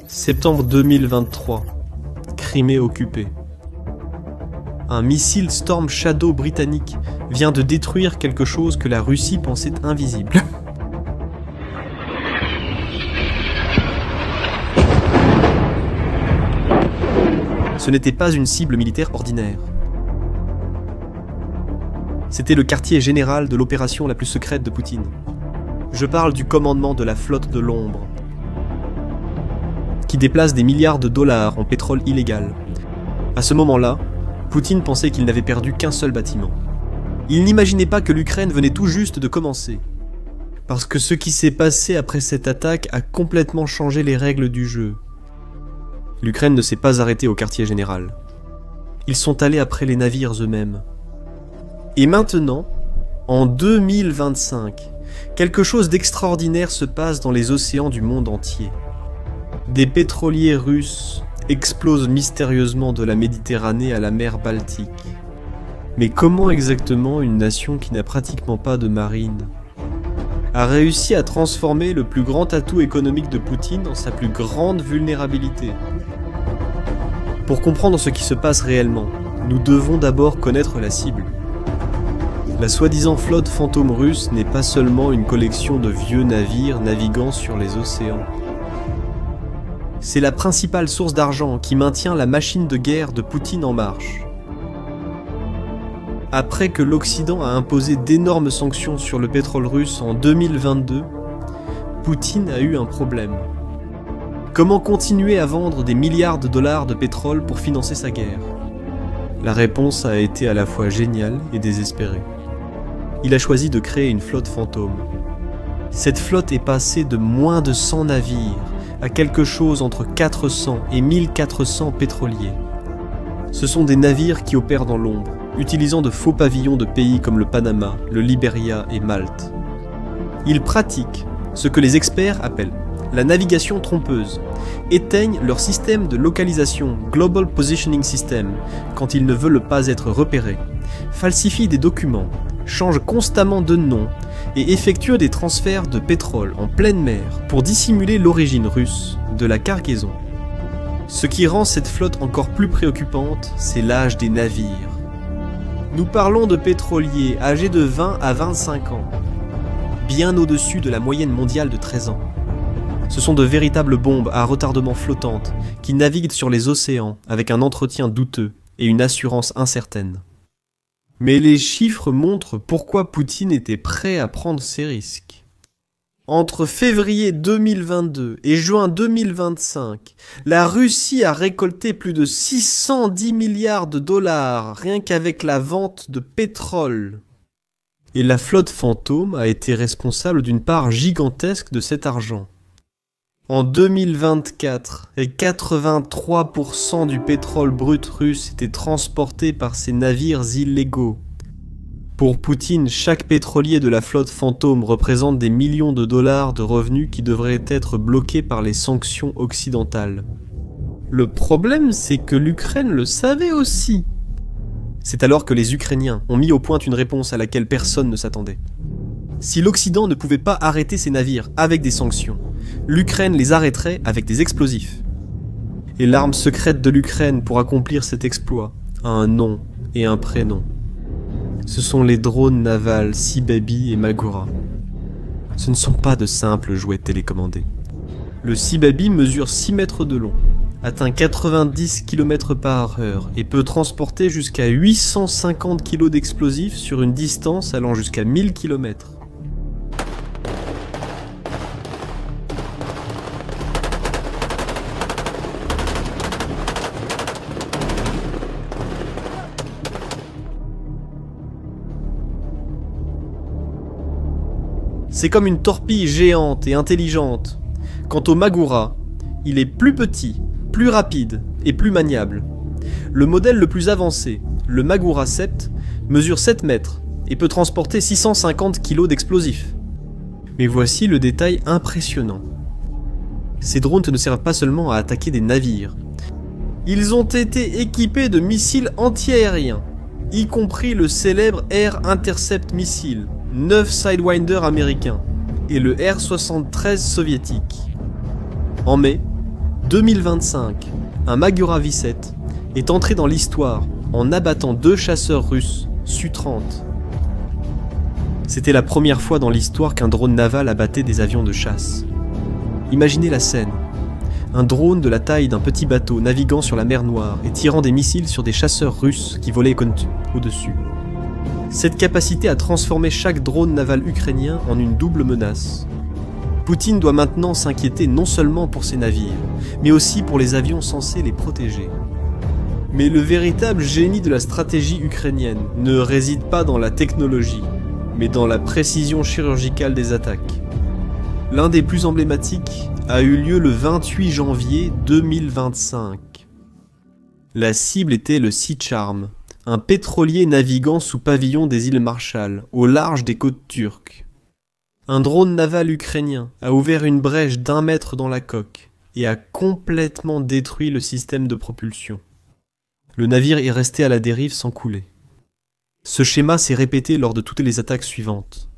Septembre 2023, Crimée occupée. Un missile Storm Shadow britannique vient de détruire quelque chose que la Russie pensait invisible. Ce n'était pas une cible militaire ordinaire. C'était le quartier général de l'opération la plus secrète de Poutine. Je parle du commandement de la flotte de l'ombre, qui déplace des milliards de dollars en pétrole illégal. À ce moment-là, Poutine pensait qu'il n'avait perdu qu'un seul bâtiment. Il n'imaginait pas que l'Ukraine venait tout juste de commencer. Parce que ce qui s'est passé après cette attaque a complètement changé les règles du jeu. L'Ukraine ne s'est pas arrêtée au quartier général. Ils sont allés après les navires eux-mêmes. Et maintenant, en 2025, quelque chose d'extraordinaire se passe dans les océans du monde entier. Des pétroliers russes explosent mystérieusement de la Méditerranée à la mer Baltique. Mais comment exactement une nation qui n'a pratiquement pas de marine a réussi à transformer le plus grand atout économique de Poutine en sa plus grande vulnérabilité? Pour comprendre ce qui se passe réellement, nous devons d'abord connaître la cible. La soi-disant flotte fantôme russe n'est pas seulement une collection de vieux navires naviguant sur les océans. C'est la principale source d'argent qui maintient la machine de guerre de Poutine en marche. Après que l'Occident a imposé d'énormes sanctions sur le pétrole russe en 2022, Poutine a eu un problème. Comment continuer à vendre des milliards de dollars de pétrole pour financer sa guerre? La réponse a été à la fois géniale et désespérée. Il a choisi de créer une flotte fantôme. Cette flotte est passée de moins de 100 navires à quelque chose entre 400 et 1400 pétroliers. Ce sont des navires qui opèrent dans l'ombre, utilisant de faux pavillons de pays comme le Panama, le Liberia et Malte. Ils pratiquent ce que les experts appellent la navigation trompeuse, éteignent leur système de localisation Global Positioning System quand ils ne veulent pas être repérés, falsifient des documents, changent constamment de nom et effectuent des transferts de pétrole en pleine mer pour dissimuler l'origine russe de la cargaison. Ce qui rend cette flotte encore plus préoccupante, c'est l'âge des navires. Nous parlons de pétroliers âgés de 20 à 25 ans, bien au-dessus de la moyenne mondiale de 13 ans. Ce sont de véritables bombes à retardement flottantes qui naviguent sur les océans avec un entretien douteux et une assurance incertaine. Mais les chiffres montrent pourquoi Poutine était prêt à prendre ces risques. Entre février 2022 et juin 2025, la Russie a récolté plus de 610 milliards de dollars rien qu'avec la vente de pétrole. Et la flotte fantôme a été responsable d'une part gigantesque de cet argent. En 2024, 83% du pétrole brut russe était transporté par ces navires illégaux. Pour Poutine, chaque pétrolier de la flotte fantôme représente des millions de dollars de revenus qui devraient être bloqués par les sanctions occidentales. Le problème, c'est que l'Ukraine le savait aussi. C'est alors que les Ukrainiens ont mis au point une réponse à laquelle personne ne s'attendait. Si l'Occident ne pouvait pas arrêter ces navires avec des sanctions, l'Ukraine les arrêterait avec des explosifs. Et l'arme secrète de l'Ukraine pour accomplir cet exploit a un nom et un prénom. Ce sont les drones navals Sibabi et Magura. Ce ne sont pas de simples jouets télécommandés. Le Sibabi mesure 6 mètres de long, atteint 90 km/h et peut transporter jusqu'à 850 kg d'explosifs sur une distance allant jusqu'à 1000 km. C'est comme une torpille géante et intelligente. Quant au Magura, il est plus petit, plus rapide et plus maniable. Le modèle le plus avancé, le Magura 7, mesure 7 mètres et peut transporter 650 kg d'explosifs. Mais voici le détail impressionnant. Ces drones ne servent pas seulement à attaquer des navires. Ils ont été équipés de missiles anti-aériens, y compris le célèbre Air Intercept Missile, 9 Sidewinder américains, et le R-73 soviétique. En mai, 2025, un Magura V7 est entré dans l'histoire en abattant 2 chasseurs russes Su-30. C'était la première fois dans l'histoire qu'un drone naval abattait des avions de chasse. Imaginez la scène. Un drone de la taille d'un petit bateau naviguant sur la mer Noire et tirant des missiles sur des chasseurs russes qui volaient au-dessus. Cette capacité a transformé chaque drone naval ukrainien en une double menace. Poutine doit maintenant s'inquiéter non seulement pour ses navires, mais aussi pour les avions censés les protéger. Mais le véritable génie de la stratégie ukrainienne ne réside pas dans la technologie, mais dans la précision chirurgicale des attaques. L'un des plus emblématiques a eu lieu le 28 janvier 2025. La cible était le Sea Charm, un pétrolier naviguant sous pavillon des îles Marshall, au large des côtes turques. Un drone naval ukrainien a ouvert une brèche d'1 mètre dans la coque et a complètement détruit le système de propulsion. Le navire est resté à la dérive sans couler. Ce schéma s'est répété lors de toutes les attaques suivantes.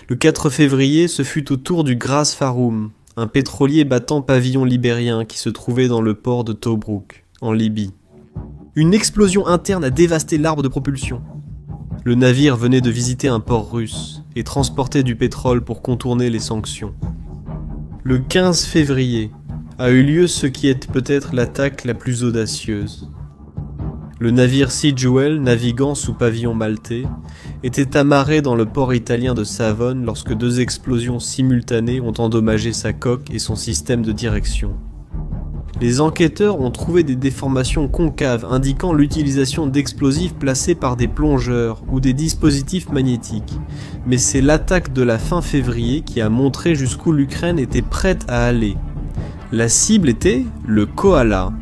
Le 4 février, ce fut au tour du Gras Faroum, un pétrolier battant pavillon libérien qui se trouvait dans le port de Tobrouk, en Libye. Une explosion interne a dévasté l'arbre de propulsion. Le navire venait de visiter un port russe et transportait du pétrole pour contourner les sanctions. Le 15 février a eu lieu ce qui est peut-être l'attaque la plus audacieuse. Le navire Sea Jewel, naviguant sous pavillon maltais, était amarré dans le port italien de Savone lorsque 2 explosions simultanées ont endommagé sa coque et son système de direction. Les enquêteurs ont trouvé des déformations concaves indiquant l'utilisation d'explosifs placés par des plongeurs ou des dispositifs magnétiques, mais c'est l'attaque de la fin février qui a montré jusqu'où l'Ukraine était prête à aller. La cible était le Koala,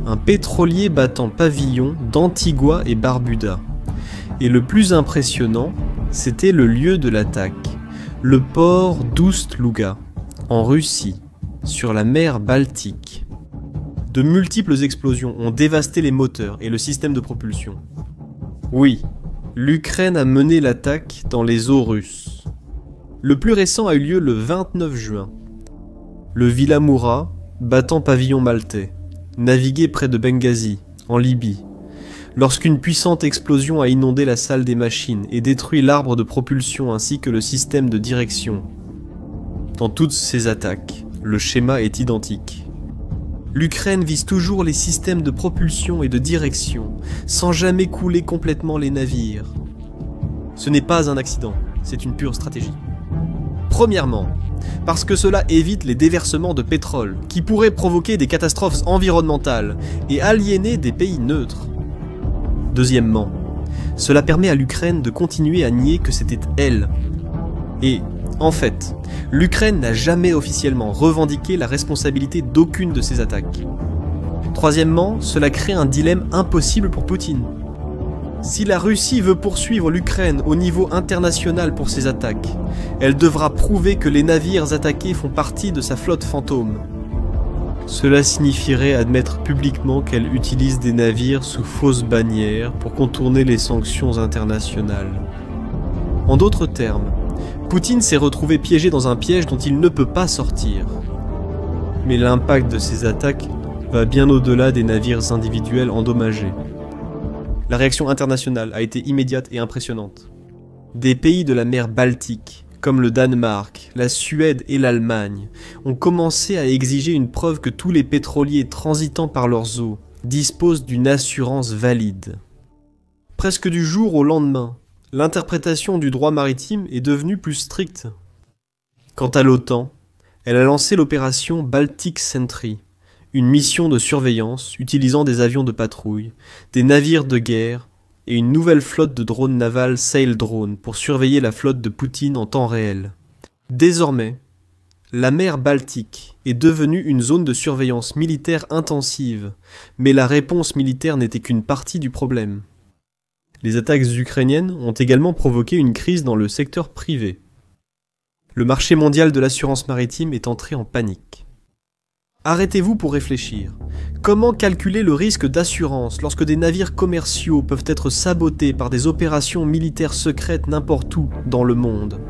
un pétrolier battant pavillon d'Antigua et Barbuda. Et le plus impressionnant, c'était le lieu de l'attaque, le port d'Oust-Louga, en Russie, sur la mer Baltique. De multiples explosions ont dévasté les moteurs et le système de propulsion. Oui, l'Ukraine a mené l'attaque dans les eaux russes. Le plus récent a eu lieu le 29 juin. Le Villamoura, battant pavillon maltais, naviguait près de Benghazi, en Libye, lorsqu'une puissante explosion a inondé la salle des machines et détruit l'arbre de propulsion ainsi que le système de direction. Dans toutes ces attaques, le schéma est identique. L'Ukraine vise toujours les systèmes de propulsion et de direction, sans jamais couler complètement les navires. Ce n'est pas un accident, c'est une pure stratégie. Premièrement, parce que cela évite les déversements de pétrole, qui pourraient provoquer des catastrophes environnementales et aliéner des pays neutres. Deuxièmement, cela permet à l'Ukraine de continuer à nier que c'était elle. Et, en fait, l'Ukraine n'a jamais officiellement revendiqué la responsabilité d'aucune de ces attaques. Troisièmement, cela crée un dilemme impossible pour Poutine. Si la Russie veut poursuivre l'Ukraine au niveau international pour ses attaques, elle devra prouver que les navires attaqués font partie de sa flotte fantôme. Cela signifierait admettre publiquement qu'elle utilise des navires sous fausse bannière pour contourner les sanctions internationales. En d'autres termes, Poutine s'est retrouvé piégé dans un piège dont il ne peut pas sortir. Mais l'impact de ces attaques va bien au-delà des navires individuels endommagés. La réaction internationale a été immédiate et impressionnante. Des pays de la mer Baltique, comme le Danemark, la Suède et l'Allemagne, ont commencé à exiger une preuve que tous les pétroliers transitant par leurs eaux disposent d'une assurance valide. Presque du jour au lendemain, l'interprétation du droit maritime est devenue plus stricte. Quant à l'OTAN, elle a lancé l'opération Baltic Sentry, une mission de surveillance utilisant des avions de patrouille, des navires de guerre et une nouvelle flotte de drones navals Sail Drone pour surveiller la flotte de Poutine en temps réel. Désormais, la mer Baltique est devenue une zone de surveillance militaire intensive, mais la réponse militaire n'était qu'une partie du problème. Les attaques ukrainiennes ont également provoqué une crise dans le secteur privé. Le marché mondial de l'assurance maritime est entré en panique. Arrêtez-vous pour réfléchir. Comment calculer le risque d'assurance lorsque des navires commerciaux peuvent être sabotés par des opérations militaires secrètes n'importe où dans le monde ?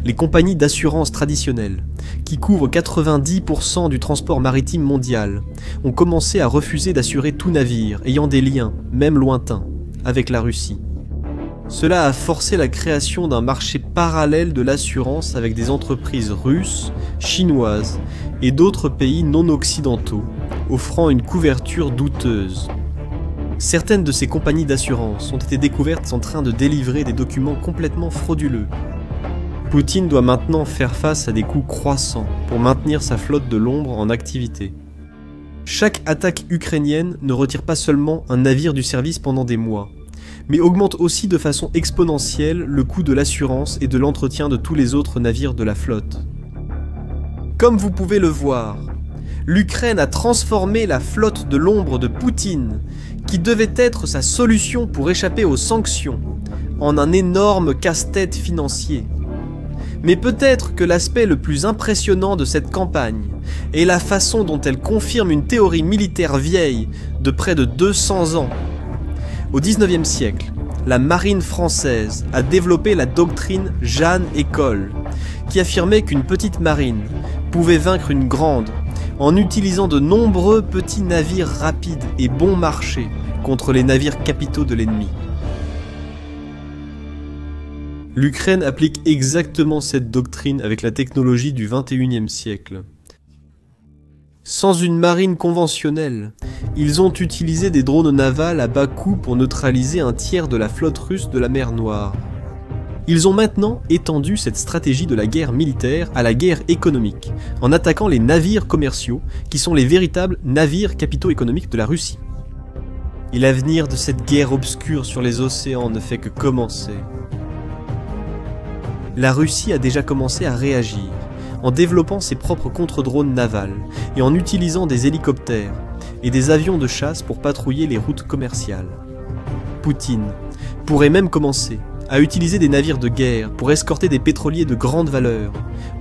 les compagnies d'assurance traditionnelles, qui couvrent 90% du transport maritime mondial, ont commencé à refuser d'assurer tout navire ayant des liens, même lointains, avec la Russie. Cela a forcé la création d'un marché parallèle de l'assurance avec des entreprises russes, chinoises et d'autres pays non occidentaux, offrant une couverture douteuse. Certaines de ces compagnies d'assurance ont été découvertes en train de délivrer des documents complètement frauduleux. Poutine doit maintenant faire face à des coûts croissants pour maintenir sa flotte de l'ombre en activité. Chaque attaque ukrainienne ne retire pas seulement un navire du service pendant des mois, mais augmente aussi de façon exponentielle le coût de l'assurance et de l'entretien de tous les autres navires de la flotte. Comme vous pouvez le voir, l'Ukraine a transformé la flotte de l'ombre de Poutine, qui devait être sa solution pour échapper aux sanctions, en un énorme casse-tête financier. Mais peut-être que l'aspect le plus impressionnant de cette campagne est la façon dont elle confirme une théorie militaire vieille de près de 200 ans. Au XIXe siècle, la marine française a développé la doctrine Jeanne-École, qui affirmait qu'une petite marine pouvait vaincre une grande en utilisant de nombreux petits navires rapides et bon marché contre les navires capitaux de l'ennemi. L'Ukraine applique exactement cette doctrine avec la technologie du XXIe siècle. Sans une marine conventionnelle, ils ont utilisé des drones navals à bas coût pour neutraliser un tiers de la flotte russe de la mer Noire. Ils ont maintenant étendu cette stratégie de la guerre militaire à la guerre économique, en attaquant les navires commerciaux, qui sont les véritables navires capitaux économiques de la Russie. Et l'avenir de cette guerre obscure sur les océans ne fait que commencer. La Russie a déjà commencé à réagir, en développant ses propres contre-drones navals et en utilisant des hélicoptères et des avions de chasse pour patrouiller les routes commerciales. Poutine pourrait même commencer à utiliser des navires de guerre pour escorter des pétroliers de grande valeur,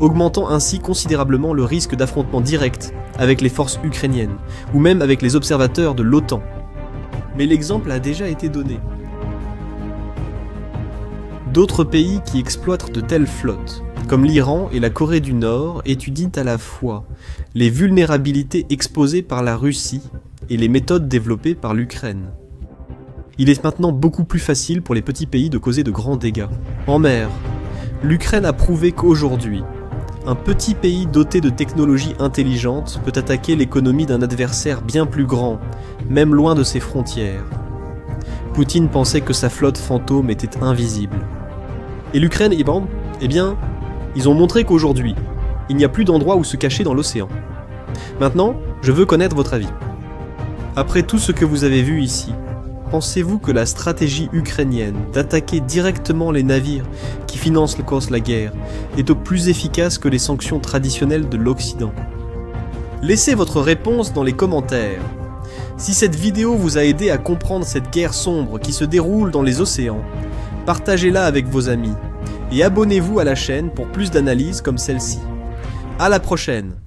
augmentant ainsi considérablement le risque d'affrontement direct avec les forces ukrainiennes, ou même avec les observateurs de l'OTAN. Mais l'exemple a déjà été donné. D'autres pays qui exploitent de telles flottes, comme l'Iran et la Corée du Nord, étudient à la fois les vulnérabilités exposées par la Russie et les méthodes développées par l'Ukraine. Il est maintenant beaucoup plus facile pour les petits pays de causer de grands dégâts. En mer, l'Ukraine a prouvé qu'aujourd'hui, un petit pays doté de technologies intelligentes peut attaquer l'économie d'un adversaire bien plus grand, même loin de ses frontières. Poutine pensait que sa flotte fantôme était invisible. Et l'Ukraine, eh bien, ils ont montré qu'aujourd'hui, il n'y a plus d'endroit où se cacher dans l'océan. Maintenant, je veux connaître votre avis. Après tout ce que vous avez vu ici, pensez-vous que la stratégie ukrainienne d'attaquer directement les navires qui financent la guerre est au plus efficace que les sanctions traditionnelles de l'Occident? Laissez votre réponse dans les commentaires. Si cette vidéo vous a aidé à comprendre cette guerre sombre qui se déroule dans les océans, partagez-la avec vos amis et abonnez-vous à la chaîne pour plus d'analyses comme celle-ci. À la prochaine!